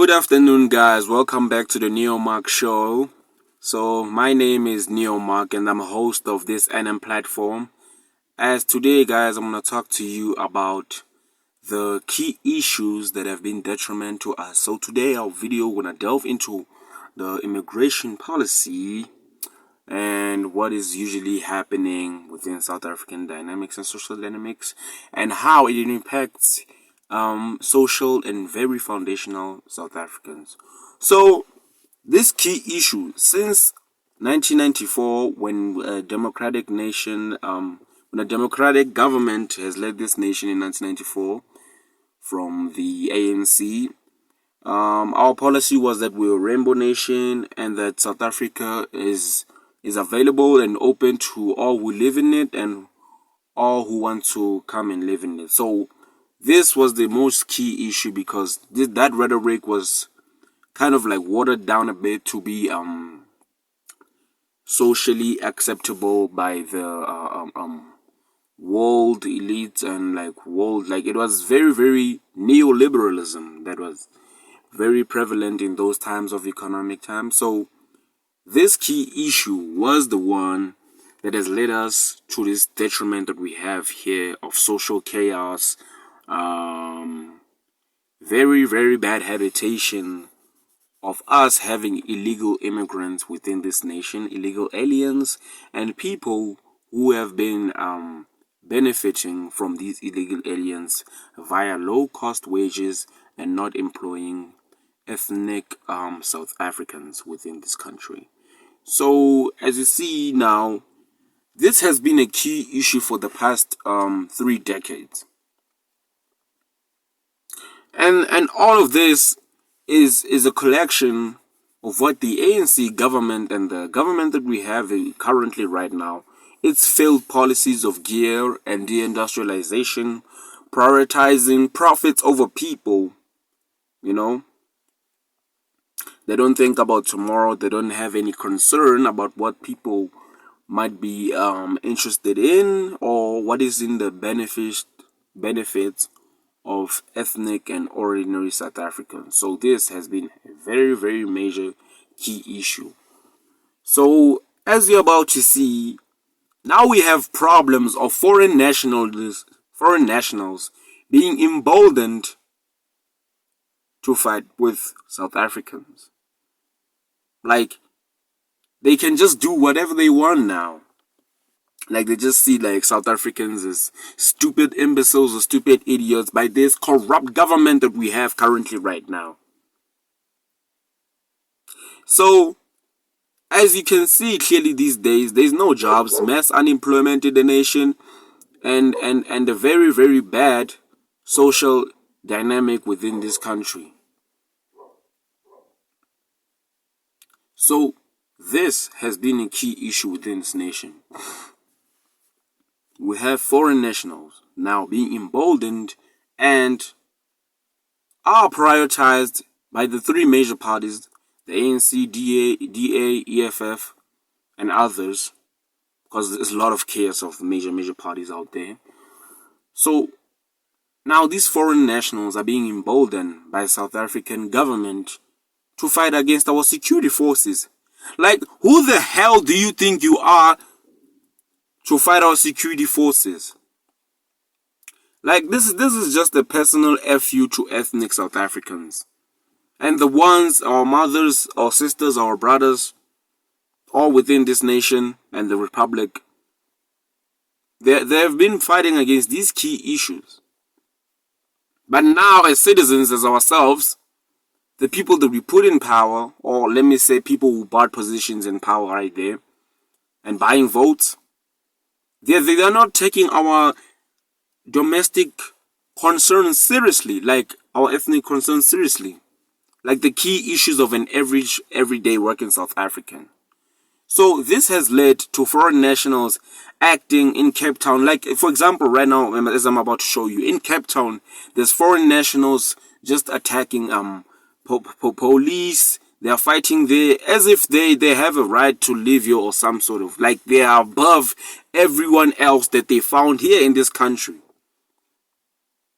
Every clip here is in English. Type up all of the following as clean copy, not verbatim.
Good afternoon, guys. Welcome back to the Neo Mark Show. So, my name is Neo Mark, and I'm a host of this NM platform. As today, guys, I'm going to talk to you about the key issues that have been detrimental to us. So, today, our video, we're going to delve into the immigration policy and what is usually happening within South African dynamics and social dynamics, and how it impacts social and very foundational South Africans. So, this key issue since 1994, when a democratic nation, when a democratic government has led this nation in 1994 from the ANC, our policy was that we're a rainbow nation and that South Africa is available and open to all who live in it and all who want to come and live in it. So this was the most key issue because that rhetoric was kind of like watered down a bit to be socially acceptable by the world elites and it was very neoliberalism that was very prevalent in those times of economic times. So this key issue was the one that has led us to this detriment that we have here of social chaos, very bad habitation, of us having illegal immigrants within this nation, illegal aliens, and people who have been benefiting from these illegal aliens via low-cost wages and not employing ethnic South Africans within this country. So, as you see now, this has been a key issue for the past 3 decades. And all of this is a collection of what the ANC government and the government that we have currently right now, its failed policies of gear and deindustrialization, prioritizing profits over people. They don't think about tomorrow. They don't have any concern about what people might be interested in or what is in the benefits of ethnic and ordinary South Africans. So this has been a very major key issue. So as you're about to see, now we have problems of foreign nationals being emboldened to fight with South Africans. Like, they can just do whatever they want now. Like, they just see South Africans as stupid imbeciles or stupid idiots by this corrupt government that we have currently right now. So, as you can see clearly these days, there's no jobs, mass unemployment in the nation, and a very bad social dynamic within this country. So, this has been a key issue within this nation. We have foreign nationals now being emboldened and are prioritized by the 3 major parties, the ANC, DA, EFF, and others, because there's a lot of chaos of major parties out there. So now these foreign nationals are being emboldened by the South African government to fight against our security forces. Like, who the hell do you think you are to fight our security forces? Like, this is just a personal FU to ethnic South Africans. And the ones, our mothers, our sisters, our brothers, all within this nation and the Republic, they have been fighting against these key issues. But now, as citizens, as ourselves, the people that we put in power, or let me say people who bought positions in power right there, and buying votes, they are not taking our domestic concerns seriously, like our ethnic concerns seriously, like the key issues of an everyday working South African. So this has led to foreign nationals acting in Cape Town. Like, for example, right now, as I'm about to show you, in Cape Town, there's foreign nationals just attacking police. They are fighting there as if they have a right to live here or some sort of, like, they are above everyone else that they found here in this country.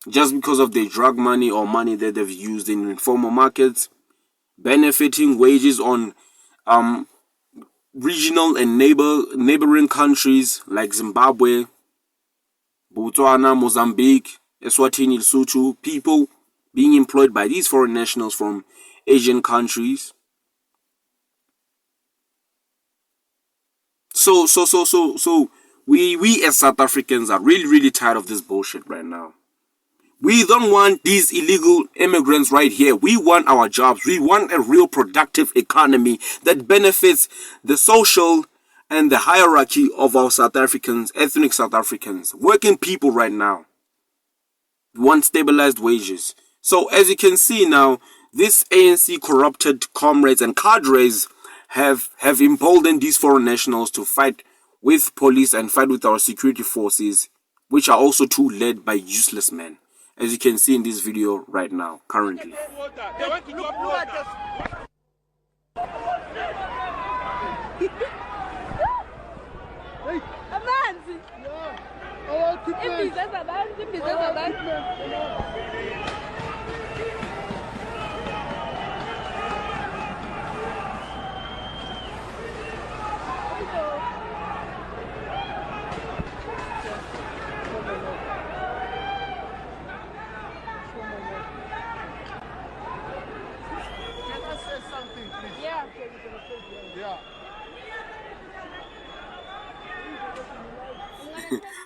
Just because of their drug money or money that they've used in informal markets, benefiting wages on regional and neighboring countries like Zimbabwe, Botswana, Mozambique, Eswatini, Lesotho, people being employed by these foreign nationals from Asian countries. So we as South Africans are really tired of this bullshit right now. We don't want these illegal immigrants right here. We want our jobs. We want a real productive economy that benefits the social and the hierarchy of our South Africans, ethnic South Africans, working people right now. We want stabilized wages. So as you can see now, this ANC corrupted comrades and cadres have emboldened these foreign nationals to fight with police and fight with our security forces, which are also too led by useless men, as you can see in this video right now, currently.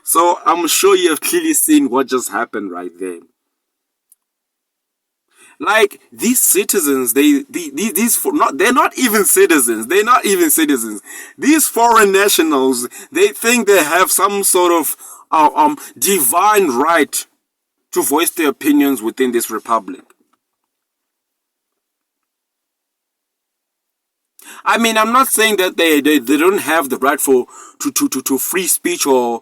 So I'm sure you have clearly seen what just happened right there. Like, these citizens, they're not even citizens. They're not even citizens. These foreign nationals, they think they have some sort of divine right to voice their opinions within this republic. I mean, I'm not saying that they don't have the right to free speech or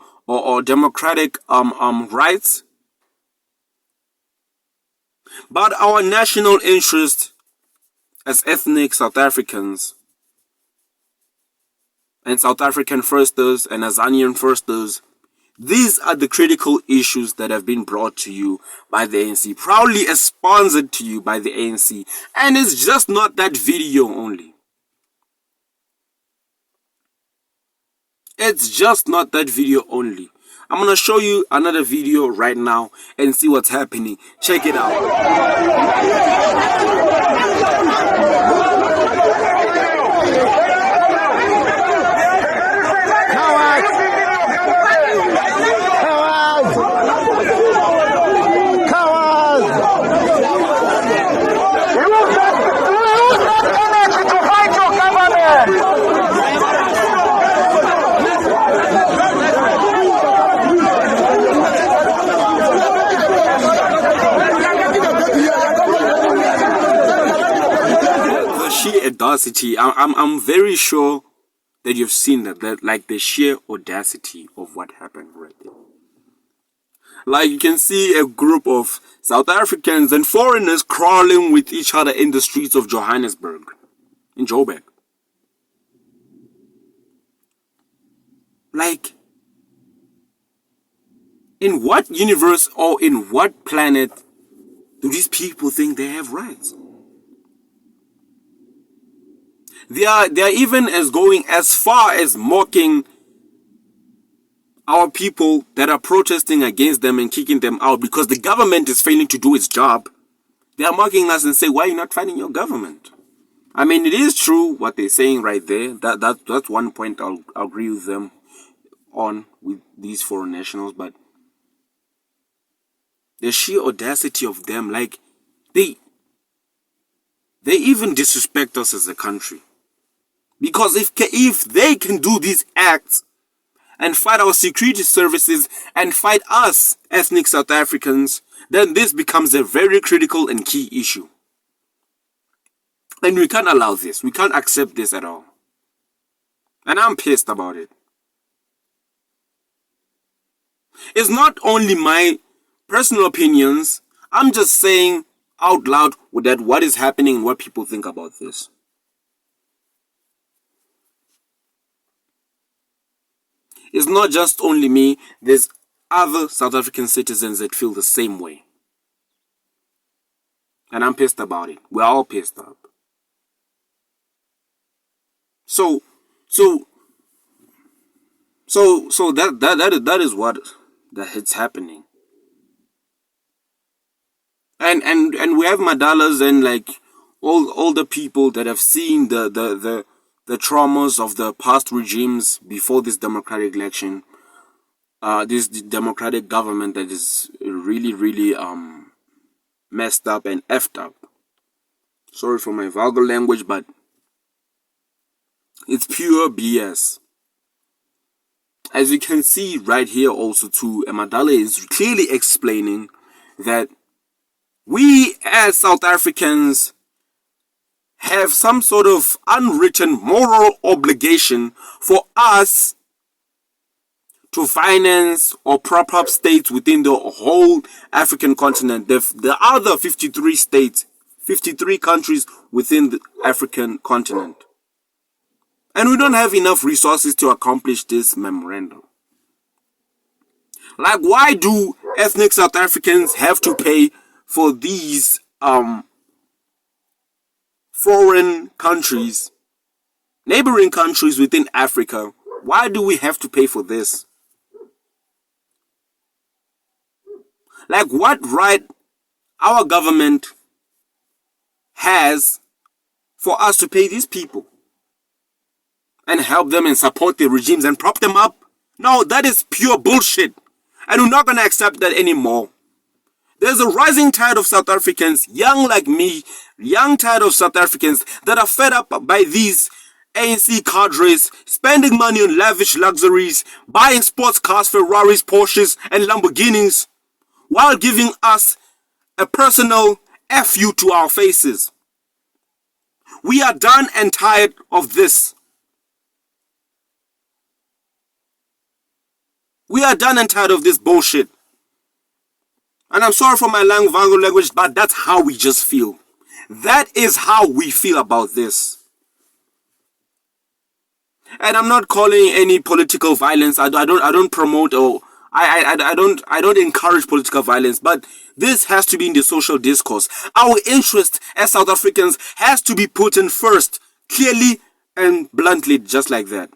democratic rights. But our national interest as ethnic South Africans and South African firsters and Azanian firsters, these are the critical issues that have been brought to you by the ANC, proudly sponsored to you by the ANC. And it's just not that video only. It's just not that video only. I'm going to show you another video right now and see what's happening. Check it out. Audacity. I'm very sure that you've seen that like the sheer audacity of what happened right there. Like, you can see a group of South Africans and foreigners crawling with each other in the streets of Johannesburg, in Joburg. Like, in what universe or in what planet do these people think they have rights? They are even going as far as mocking our people that are protesting against them and kicking them out because the government is failing to do its job. They are mocking us and say, why are you not fighting your government? I mean, it is true what they're saying right there. That's one point I'll agree with them on, with these foreign nationals. But the sheer audacity of them, like, they even disrespect us as a country. Because if they can do these acts and fight our security services and fight us, ethnic South Africans, then this becomes a very critical and key issue. And we can't allow this. We can't accept this at all. And I'm pissed about it. It's not only my personal opinions. I'm just saying out loud that what is happening and what people think about this. It's not just only me. There's other South African citizens that feel the same way. And I'm pissed about it. We're all pissed up. So, so, so that is what that it's happening. And we have Madalas and like all the people that have seen the traumas of the past regimes before this democratic election, this democratic government that is really messed up and effed up. Sorry for my vulgar language, but it's pure BS. As you can see right here also too, Madala is clearly explaining that we as South Africans have some sort of unwritten moral obligation for us to finance or prop up states within the whole African continent. The other 53 states, 53 countries within the African continent. And we don't have enough resources to accomplish this memorandum. Like, why do ethnic South Africans have to pay for these foreign countries, neighboring countries within Africa? Why do we have to pay for this? Like, what right our government has for us to pay these people and help them and support their regimes and prop them up? No, that is pure bullshit. And we're not going to accept that anymore. There's a rising tide of South Africans, young like me, young tide of South Africans that are fed up by these ANC cadres spending money on lavish luxuries, buying sports cars, Ferraris, Porsches, and Lamborghinis, while giving us a personal FU to our faces. We are done and tired of this. We are done and tired of this bullshit. And I'm sorry for my vulgar language, but that's how we just feel. That is how we feel about this. And I'm not calling any political violence. I don't promote or I don't encourage political violence, but this has to be in the social discourse. Our interest as South Africans has to be put in first, clearly and bluntly, just like that.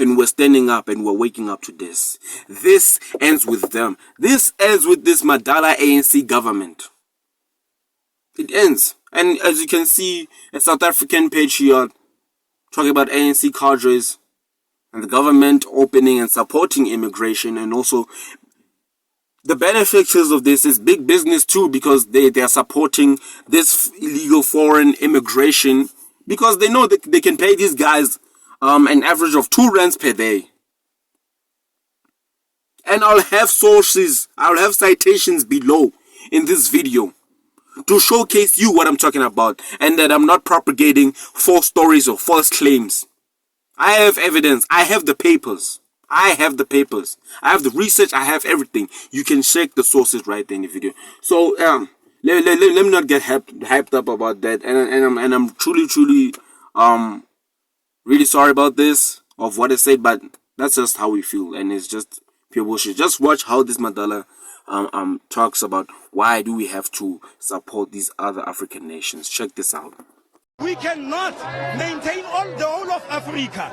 And we're standing up and we're waking up to this. This ends with them. This ends with this Madala ANC government. It ends. And as you can see, a South African patriot talking about ANC cadres and the government opening and supporting immigration, and also the beneficiaries of this is big business too, because they are supporting this illegal foreign immigration because they know that they can pay these guys an average of 2 rands per day. And I'll have sources, I'll have citations below in this video to showcase you what I'm talking about, and that I'm not propagating false stories or false claims. I have evidence. I have the papers. I have the papers. I have the research. I have everything. You can check the sources right there in the video. So let me not get hyped up about that. And I'm truly really sorry about this, of what I said, but that's just how we feel, and it's just pure bullshit. Just watch how this Madala talks about why do we have to support these other African nations. Check this out. We cannot maintain the whole of Africa.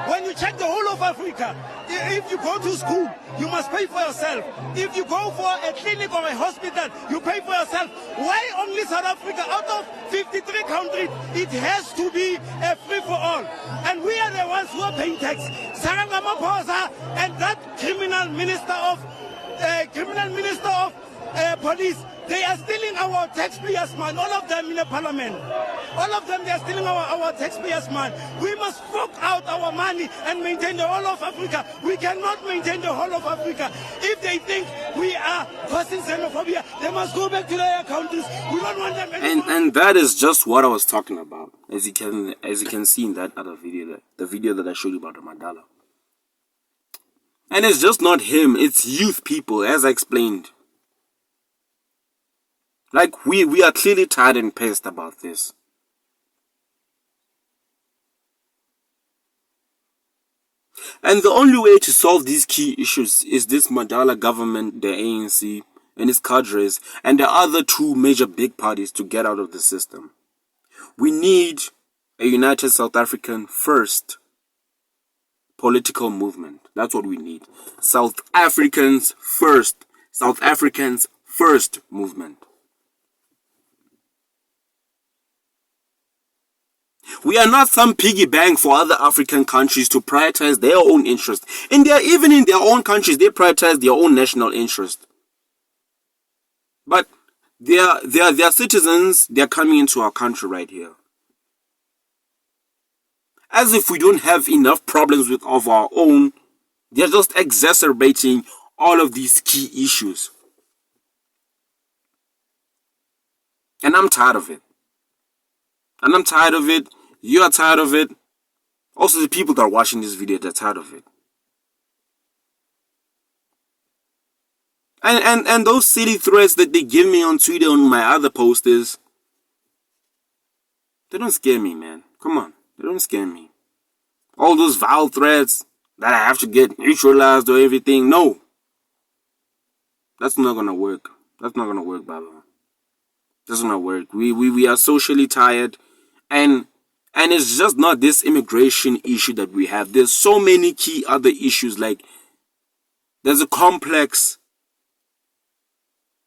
When you check the whole of Africa, if you go to school, you must pay for yourself. If you go for a clinic or a hospital, you pay for yourself. Why only South Africa? Out of 53 countries, it has to be a free-for-all. And we are the ones who are paying tax. Cyril Ramaphosa and that criminal minister of police, they are stealing our taxpayers' money. All of them in the parliament. All of them, they are stealing our taxpayers' money. We must fork out our money and maintain the whole of Africa. We cannot maintain the whole of Africa. If they think we are causing xenophobia, they must go back to their countries. We don't want them anymore. And that is just what I was talking about. As you can see in that other video, the video that I showed you about the Madala. And it's just not him, it's youth people, as I explained. Like, we are clearly tired and pissed about this. And the only way to solve these key issues is this Madala government, the ANC, and its cadres, and the other 2 major big parties to get out of the system. We need a united South African first political movement. That's what we need. South Africans first. South Africans first movement. We are not some piggy bank for other African countries to prioritize their own interest. Even in their own countries, they prioritize their own national interest. But their citizens, they're coming into our country right here. As if we don't have enough problems of our own, they're just exacerbating all of these key issues. And I'm tired of it. You are tired of it. Also, the people that are watching this video, they're tired of it. And those silly threats that they give me on Twitter on my other posters, they don't scare me, man. Come on, they don't scare me. All those vile threats that I have to get neutralized or everything, no. That's not gonna work. That's not gonna work, Baba. That's not gonna work. We are socially tired, and it's just not this immigration issue that we have. There's so many key other issues. Like, there's a complex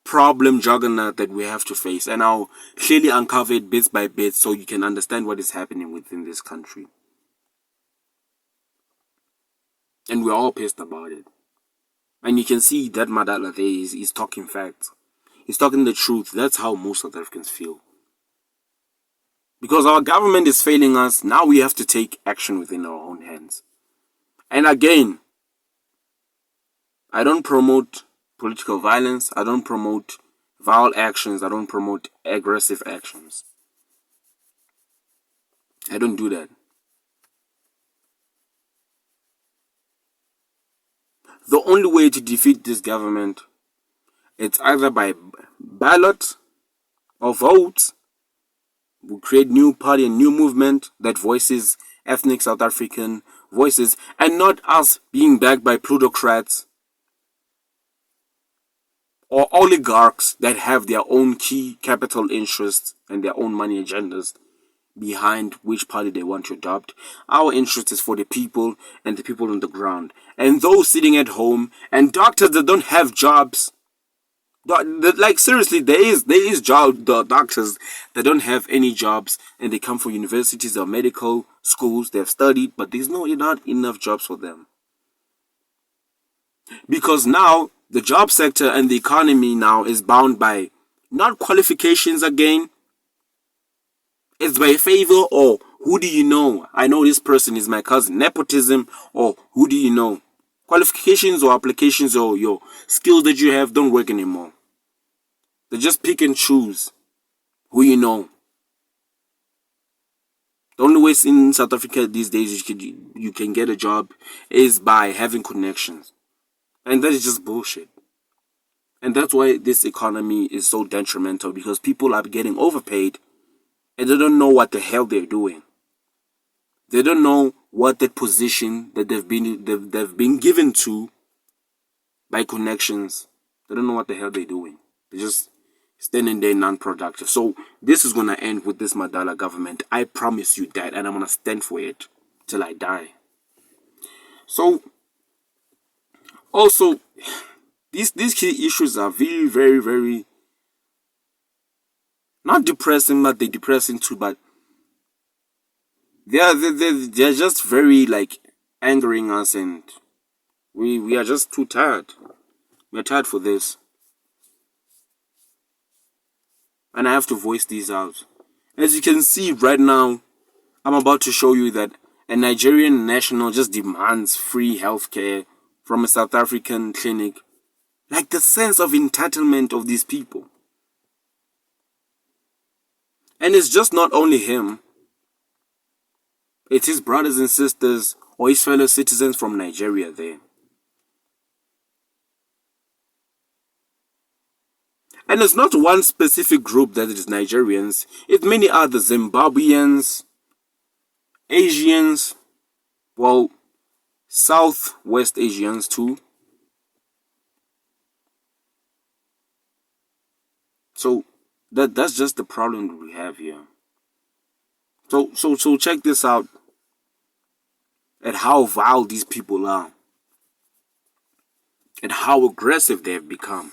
problem juggernaut that we have to face, and I'll clearly uncover it bit by bit so you can understand what is happening within this country. And we're all pissed about it. And you can see that Madala there is talking facts. He's talking the truth. That's how most South Africans feel. Because our government is failing us, now we have to take action within our own hands. And again, I don't promote political violence. I don't promote vile actions. I don't promote aggressive actions. I don't do that. The only way to defeat this government, it's either by ballot or vote. We create new party and new movement that voices ethnic South African voices, and not us being backed by plutocrats or oligarchs that have their own key capital interests and their own money agendas behind which party they want to adopt. Our interest is for the people and the people on the ground, and those sitting at home, and doctors that don't have jobs. Like, seriously, there is doctors that don't have any jobs, and they come from universities or medical schools. They have studied, but there's not enough jobs for them, because now the job sector and the economy now is bound by not qualifications again. It's by favor, or who do you know? I know this person is my cousin. Nepotism, or who do you know? Qualifications or applications or your skills that you have don't work anymore. They just pick and choose who you know. The only way in South Africa these days you can get a job is by having connections. And that is just bullshit. And that's why this economy is so detrimental, because people are getting overpaid and they don't know what the hell they're doing. They don't know what that position that they've been given to by connections. They don't know what the hell they're doing. They're just standing there non-productive. So this is gonna end with this Madala government. I promise you that, and I'm gonna stand for it till I die. So also, these key issues are very, very, very not depressing, but they're depressing too, but they're just very, like, angering us, and we are just too tired. We're tired for this. And I have to voice these out. As you can see right now, I'm about to show you that a Nigerian national just demands free healthcare from a South African clinic. Like, the sense of entitlement of these people. And it's just not only him. It's his brothers and sisters or his fellow citizens from Nigeria there. And it's not one specific group that is Nigerians. It's many other Zimbabweans, Asians, well, Southwest Asians too. So that's just the problem that we have here. So check this out at how vile these people are and how aggressive they have become.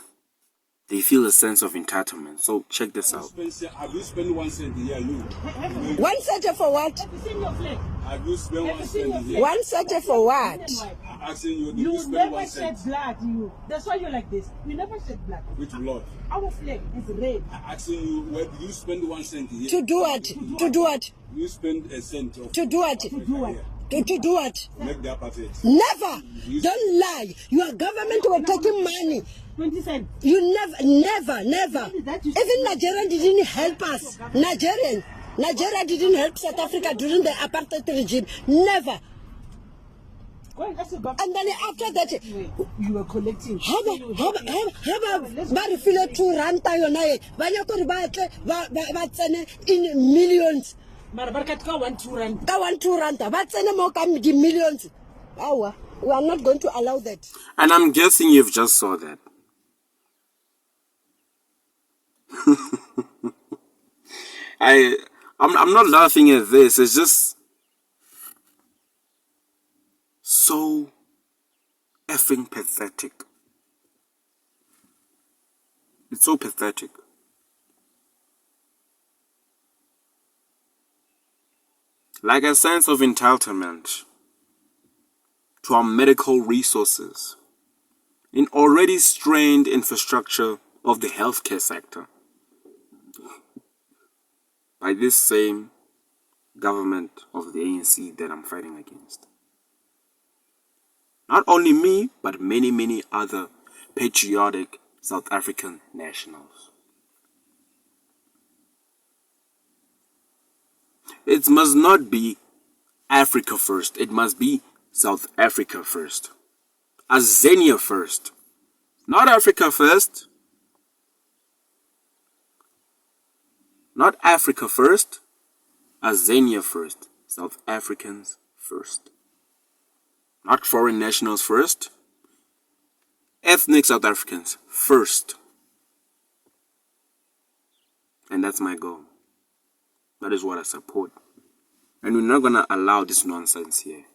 They feel a sense of entitlement. So check this out. Have you spent 1 cent a year? You. 1 cent for what? Have you spent 1 cent a year? 1 cent for what? I'm asking you, do You you spend never 1 shed cent? blood, you. That's why you're like this. You never shed blood. Which blood? Our flag is red. I'm asking you, where do you spend 1 cent a year? To do what? To do what? You spend a cent of To do what? To do what? To do what? make the apartheid. Never! Don't lie. Your government were taking money. 20 cents. You never. Even Nigeria didn't help us. Nigeria didn't help South Africa during the apartheid regime. Never. Go and ask your government. And then after that, You were collecting. ba re file 2 ranta yona e ba nyaka gore ba tsene in millions Mara barkat ka 1-2 rand. ka 1-2 ranta ba tsene mo ka di millions. Awa, we are not going to allow that. And I'm guessing you've just saw that. I'm not laughing at this. It's just so effing pathetic. It's so pathetic. Like a sense of entitlement to our medical resources in already strained infrastructure of the healthcare sector by this same government of the ANC that I'm fighting against. Not only me, but many other patriotic South African nationals. It must not be Africa first. It must be South Africa first. Azania first. Not Africa first. Not Africa first. Azania first. South Africans first. Not foreign nationals first. Ethnic South Africans first. And that's my goal. That is what I support. And we're not going to allow this nonsense here.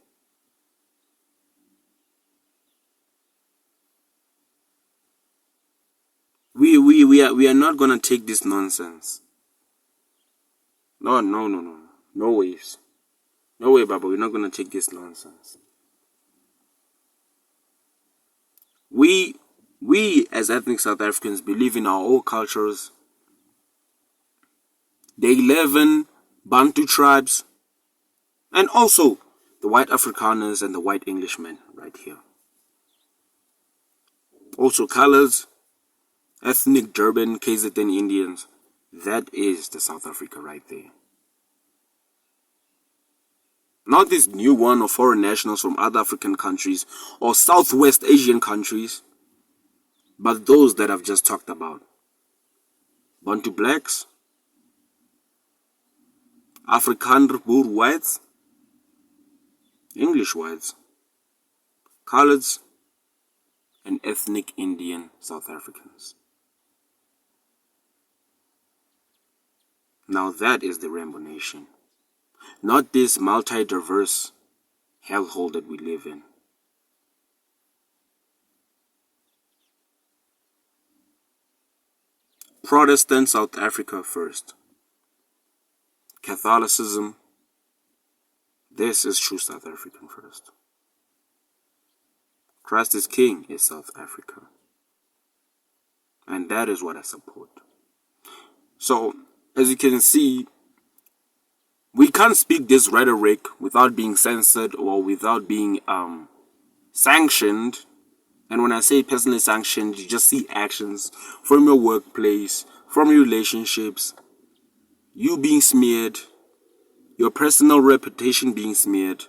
We are not going to take this nonsense. No. No ways. No way, Baba. We're not going to take this nonsense. We as ethnic South Africans believe in our own cultures. The 11 Bantu tribes, and also the white Afrikaners and the white Englishmen right here. Also colors, ethnic Durban, KZN Indians. That is the South Africa right there. Not this new one of foreign nationals from other African countries or Southwest Asian countries, but those that I've just talked about. Bantu blacks, Afrikaner Boer whites, English whites, coloreds, and ethnic Indian South Africans. Now that is the Rainbow Nation. Not this multi-diverse hellhole that we live in. Protestant South Africa first. Catholicism. This is true South African first. Christ is King is South Africa. And that is what I support. So, as you can see, we can't speak this rhetoric without being censored or without being sanctioned. And when I say personally sanctioned, you just see actions from your workplace, from your relationships, you being smeared, your personal reputation being smeared.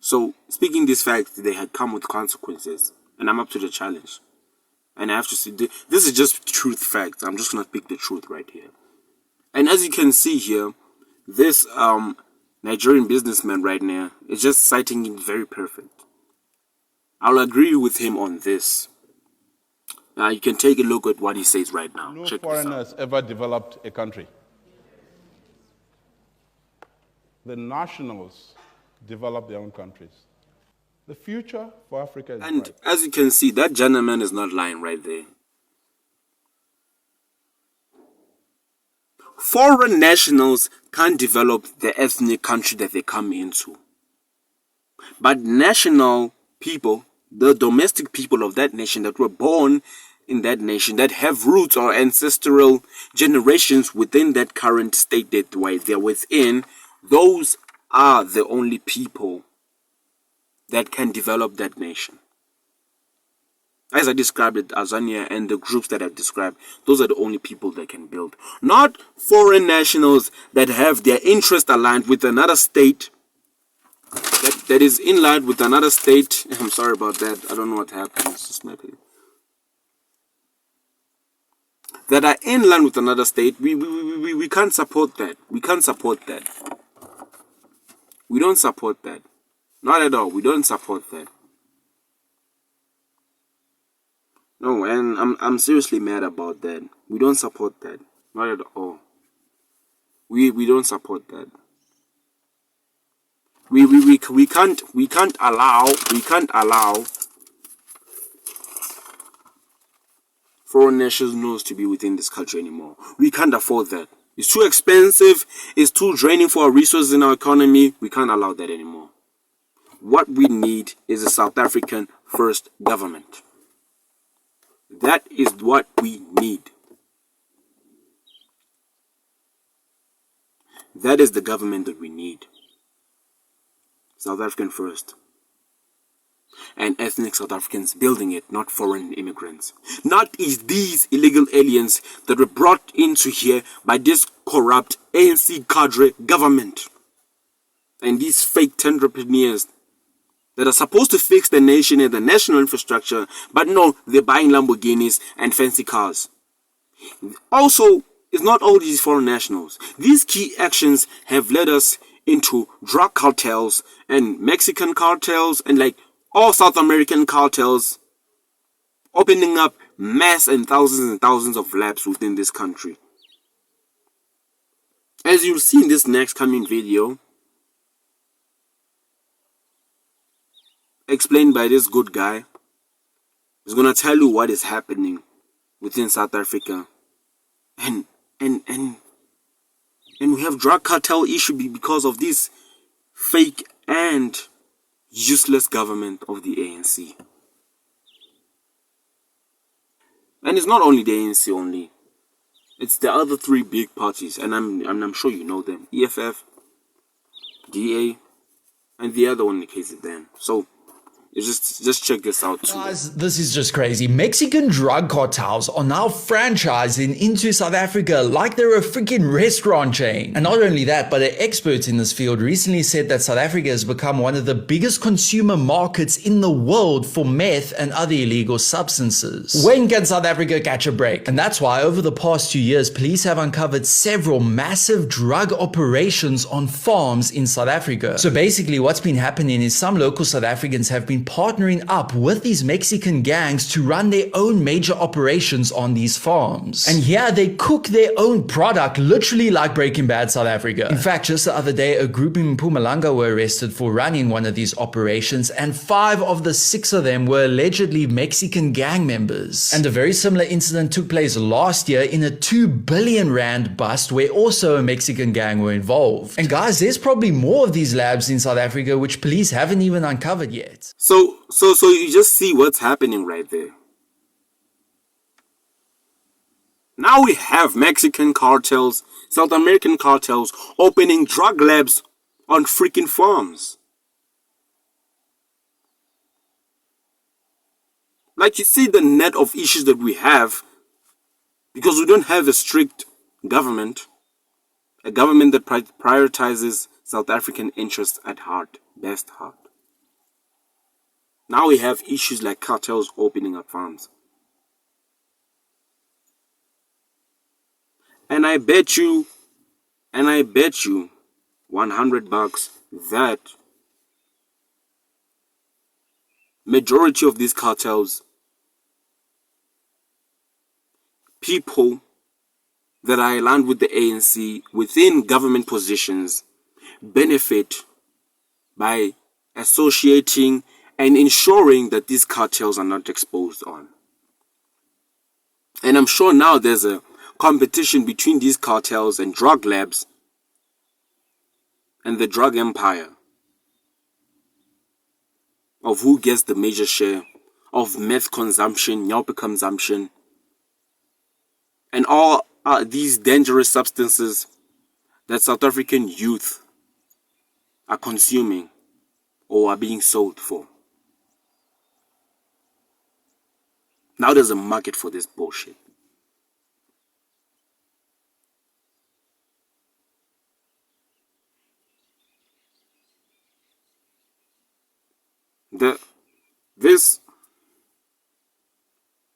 So, speaking these facts, they had come with consequences. And I'm up to the challenge. And I have to see, this is just truth facts. I'm just going to speak the truth right here. And as you can see here, this Nigerian businessman right now is just citing it very perfect. I'll agree with him on this. You can take a look at what he says right now. No Check this out. foreigners ever developed a country. the nationals develop their own countries. The future for Africa is And bright. as you can see, that gentleman is not lying right there. Foreign nationals can't develop the ethnic country that they come into. But national people, the domestic people of that nation that were born in that nation, that have roots or ancestral generations within that current state that they're within, those are the only people that can develop that nation. As I described it, Azania and the groups that I've described, those are the only people that can build. Not foreign nationals that have their interest aligned with another state, that is in line with another state. I'm sorry about that. I don't know what happened. It's just my opinion. That are in line with another state, we can't support that. We can't support that. We don't support that. Not at all. We don't support that. No, and I'm seriously mad about that. We don't support that. Not at all. We don't support that. We can't allow foreign nationals to be within this culture anymore. We can't afford that. It's too expensive. It's too draining for our resources in our economy. We can't allow that anymore. What we need is a South African first government. That is what we need. That is the government that we need. South African first. And ethnic South Africans building it, not foreign immigrants. Not these illegal aliens that were brought into here by this corrupt ANC cadre government. And these fake entrepreneurs that are supposed to fix the nation and the national infrastructure, but no, they're buying Lamborghinis and fancy cars. Also, it's not all these foreign nationals. These key actions have led us into drug cartels and Mexican cartels and like all South American cartels opening up mass and thousands of labs within this country. As you'll see in this next coming video, explained by this good guy, is gonna tell you what is happening within South Africa, and we have drug cartel issue because of this fake and useless government of the ANC. And it's not only the ANC only; it's the other three big parties, and I'm sure you know them: EFF, DA, and the other one in the case of them. So. Just check this out too. Guys, this is just crazy. Mexican drug cartels are now franchising into South Africa like they're a freaking restaurant chain. And not only that, but the experts in this field recently said that South Africa has become one of the biggest consumer markets in the world for meth and other illegal substances. When can South Africa catch a break? And that's why over the past 2 years, police have uncovered several massive drug operations on farms in South Africa. So basically what's been happening is some local South Africans have been partnering up with these Mexican gangs to run their own major operations on these farms. And here they cook their own product, literally like Breaking Bad South Africa. In fact, just the other day, a group in Mpumalanga were arrested for running one of these operations, and 5 of the 6 of them were allegedly Mexican gang members. And a very similar incident took place last year in a 2 billion rand bust where also a Mexican gang were involved. And guys, there's probably more of these labs in South Africa which police haven't even uncovered yet. So you just see what's happening right there. Now we have Mexican cartels, South American cartels opening drug labs on freaking farms. Like, you see the net of issues that we have because we don't have a strict government, a government that prioritizes South African interests at heart, best heart. Now we have issues like cartels opening up farms. And I bet you $100 that majority of these cartels, people that are aligned with the ANC within government positions, benefit by associating and ensuring that these cartels are not exposed on. And I'm sure now there's a competition between these cartels and drug labs and the drug empire of who gets the major share of meth consumption, nyaupe consumption, and all these dangerous substances that South African youth are consuming or are being sold for. Now there's a market for this bullshit.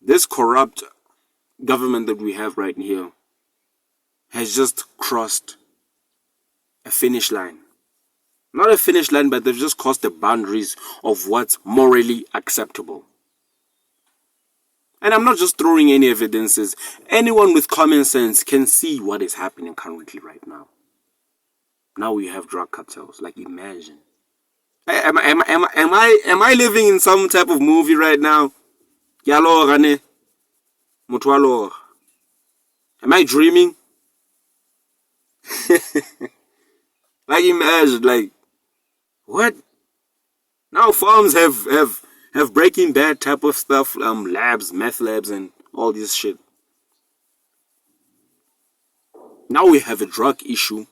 This corrupt government that we have right here has just crossed a finish line. Not a finish line, but they've just crossed the boundaries of what's morally acceptable. And I'm not just throwing any evidences. Anyone with common sense can see what is happening currently right now. Now we have drug cartels. Like, imagine. Am I living in some type of movie right now? Am I dreaming? Like, imagine, like, what? Now farms have Breaking Bad type of stuff, labs, meth labs, and all this shit. Now we have a drug issue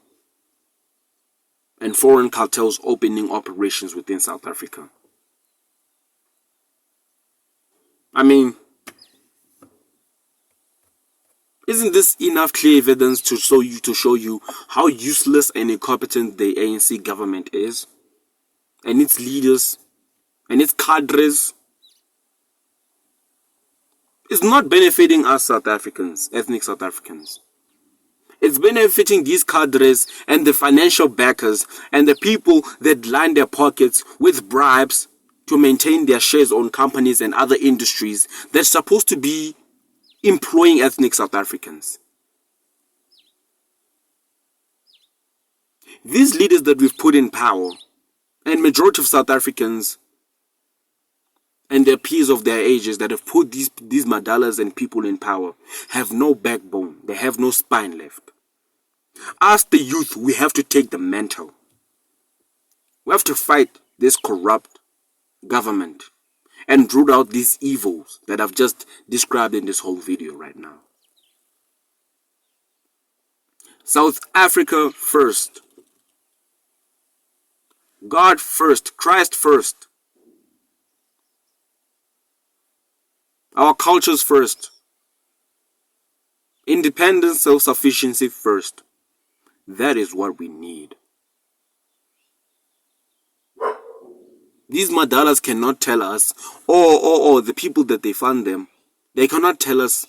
and foreign cartels opening operations within South Africa. I mean, isn't this enough clear evidence to show you how useless and incompetent the ANC government is, and its leaders, and its cadres? It's not benefiting us South Africans, ethnic South Africans. It's benefiting these cadres and the financial backers and the people that line their pockets with bribes to maintain their shares on companies and other industries that's supposed to be employing ethnic South Africans. These leaders that we've put in power, and majority of South Africans and their peers of their ages that have put these madalas and people in power, have no backbone. They have no spine left. As the youth, we have to take the mantle. We have to fight this corrupt government and root out these evils that I've just described in this whole video right now. South Africa first. God first. Christ first. Our cultures first. Independence, self-sufficiency first. That is what we need. These madalas cannot tell us, or the people that they fund them, they cannot tell us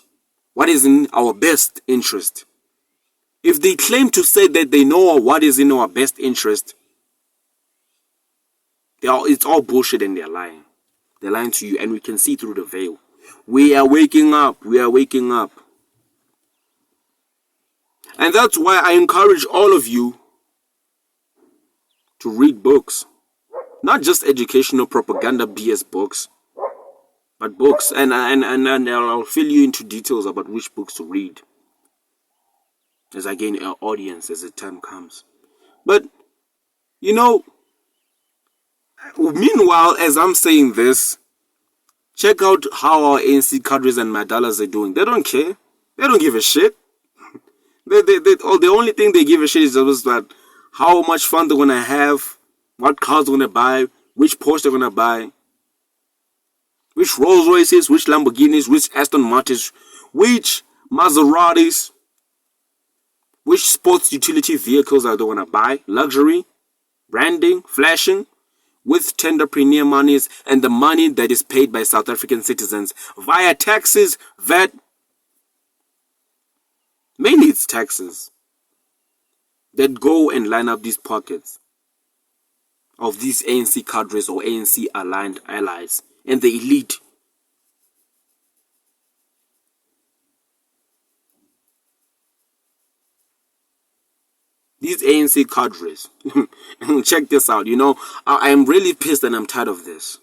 what is in our best interest. If they claim to say that they know what is in our best interest, it's all bullshit and they're lying. They're lying to you, and we can see through the veil. We are waking up. We are waking up. And that's why I encourage all of you to read books. Not just educational propaganda BS books, but books. And I'll fill you into details about which books to read as I gain an audience as the time comes. But, you know, meanwhile, as I'm saying this, check out how our ANC cadres and madalas are doing. They don't care. They don't give a shit. The only thing they give a shit is just that how much fun they're going to have, what cars they're going to buy, which Porsche they're going to buy, which Rolls Royces, which Lamborghinis, which Aston Martins, which Maseratis, which sports utility vehicles are they going to buy, luxury, branding, flashing, with tenderpreneur monies and the money that is paid by South African citizens via taxes, VAT. Mainly it's taxes that go and line up these pockets of these ANC cadres or ANC aligned allies and the elite. These ANC cadres. Check this out. You know, I'm really pissed and I'm tired of this.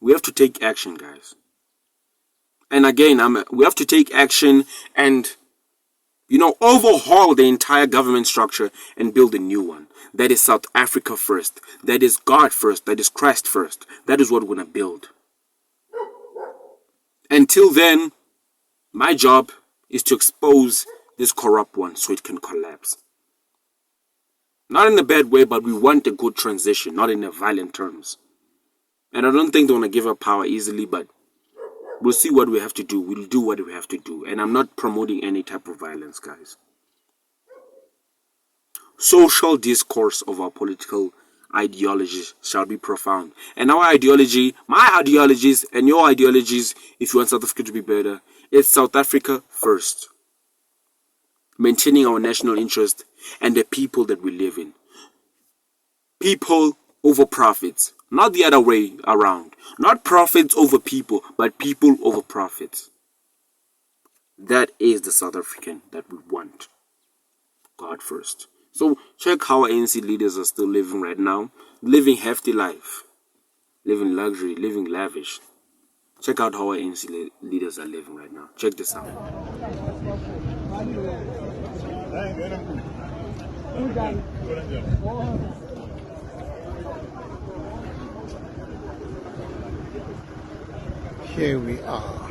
We have to take action, guys. And again, we have to take action and, you know, overhaul the entire government structure and build a new one. That is South Africa first. That is God first. That is Christ first. That is what we're going to build. Until then, my job is to expose this corrupt one so it can collapse. Not in a bad way, but we want a good transition, not in a violent terms. And I don't think they want to give up power easily, but we'll see what we have to do. We'll do what we have to do. And I'm not promoting any type of violence, guys. Social discourse of our political ideologies shall be profound. And our ideology, my ideologies, and your ideologies, if you want South Africa to be better, it's South Africa first. Maintaining our national interest and the people that we live in. People over profits. Not the other way around. Not profits over people, but people over profits. That is the South African that we want. God first. So check how our ANC leaders are still living right now. Living hefty life. Living luxury, living lavish. Check out how our ANC leaders are living right now. Check this out. Here we are.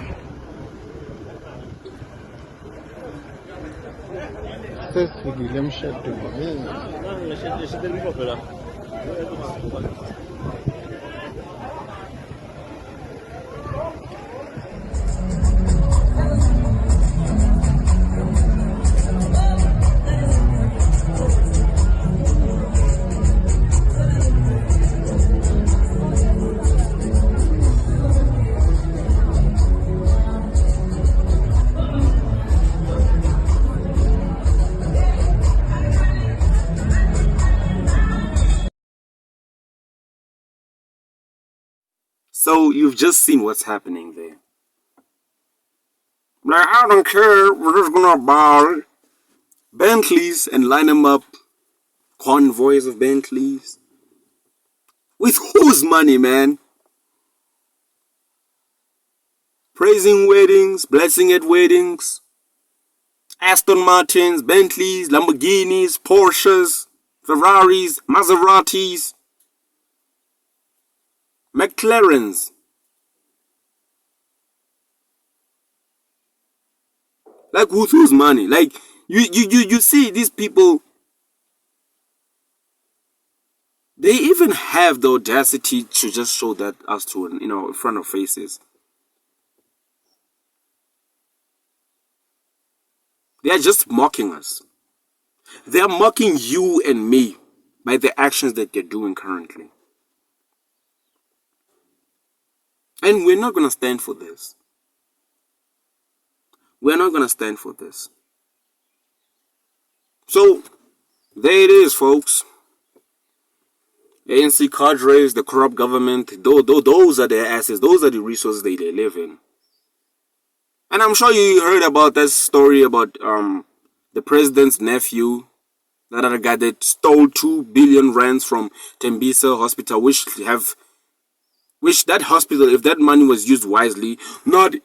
So you've just seen what's happening there. Like, I don't care, we're just gonna buy Bentleys and line them up. Convoys of Bentleys. With whose money, man? Praising weddings, blessing at weddings. Aston Martins, Bentleys, Lamborghinis, Porsches, Ferraris, Maseratis. McLarens. Like whose money? Like you see these people, they even have the audacity to just show that us to, you know, in front of faces. They are just mocking us. They are mocking you and me by the actions that they're doing currently. And we're not going to stand for this. We're not going to stand for this. So, there it is, folks. ANC cadres, the corrupt government, those are their assets. Those are the resources they live in. And I'm sure you heard about that story about the president's nephew, that other guy that stole 2 billion rands from Tembisa Hospital, which that hospital, if that money was used wisely, not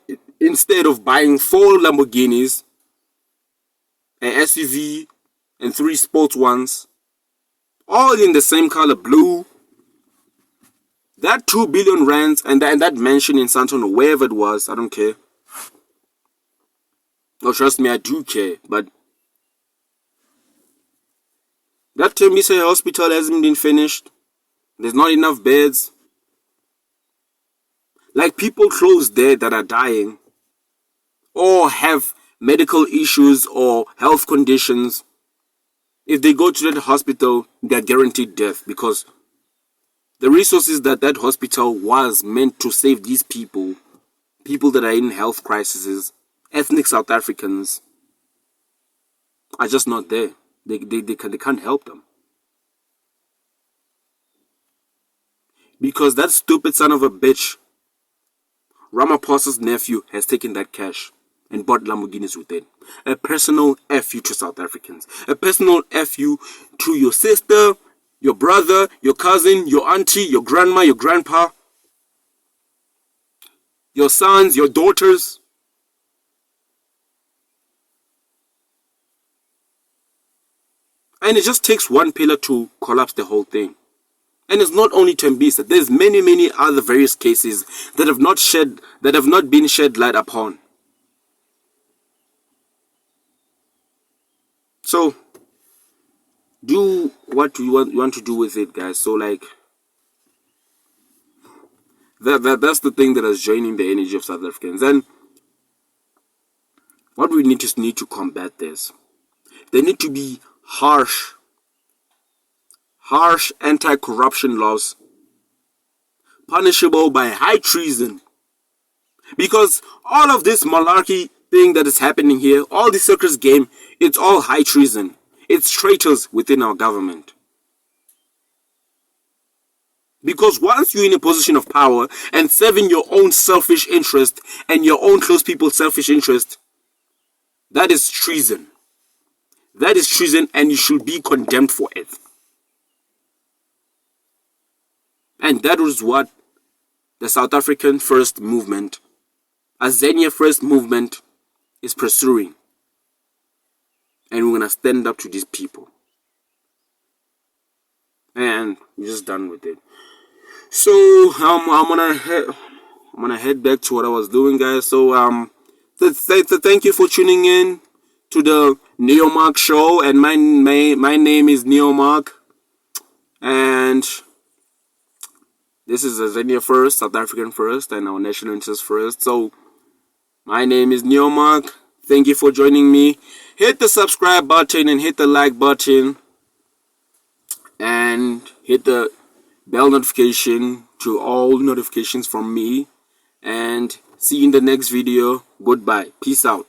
instead of buying 4 Lamborghinis, an SUV, and 3 sports ones, all in the same color, blue, that 2 billion rands and that mansion in Sandton or wherever it was, I don't care. Oh, trust me, I do care, but that Tembisa hospital hasn't been finished. There's not enough beds. Like people close there that are dying or have medical issues or health conditions. If they go to that hospital, they're guaranteed death because the resources that hospital was meant to save these people that are in health crises, ethnic South Africans, are just not there. They can't help them. Because that stupid son of a bitch, Ramaphosa's nephew, has taken that cash. and bought Lamborghinis with it. A personal F you to South Africans. A personal F you to your sister, your brother, your cousin, your auntie, your grandma, your grandpa, your sons, your daughters. And it just takes one pillar to collapse the whole thing. And it's not only Tembisa. There's many other various cases that have not been shed light upon. So do what you want to do with it, guys. So like that's the thing that is draining the energy of South Africans. And what we need to combat this. There need to be harsh anti-corruption laws, punishable by high treason. Because all of this malarkey thing that is happening here, all the circus game, it's all high treason. It's traitors within our government. Because once you're in a position of power and serving your own selfish interest and your own close people's selfish interest, that is treason. That is treason, and you should be condemned for it. And that was what the South African First Movement, Azania First Movement, is pursuing. And we're going to stand up to these people. And we're just done with it. So I'm gonna head back to what I was doing, guys. So thank you for tuning in to the Neomark show, and my name is Neomark, and this is Azania First, South African First, and our national interest first. So my name is Neomark. Thank you for joining me. Hit the subscribe button and hit the like button, and hit the bell notification to all notifications from me, and see you in the next video. Goodbye. Peace out.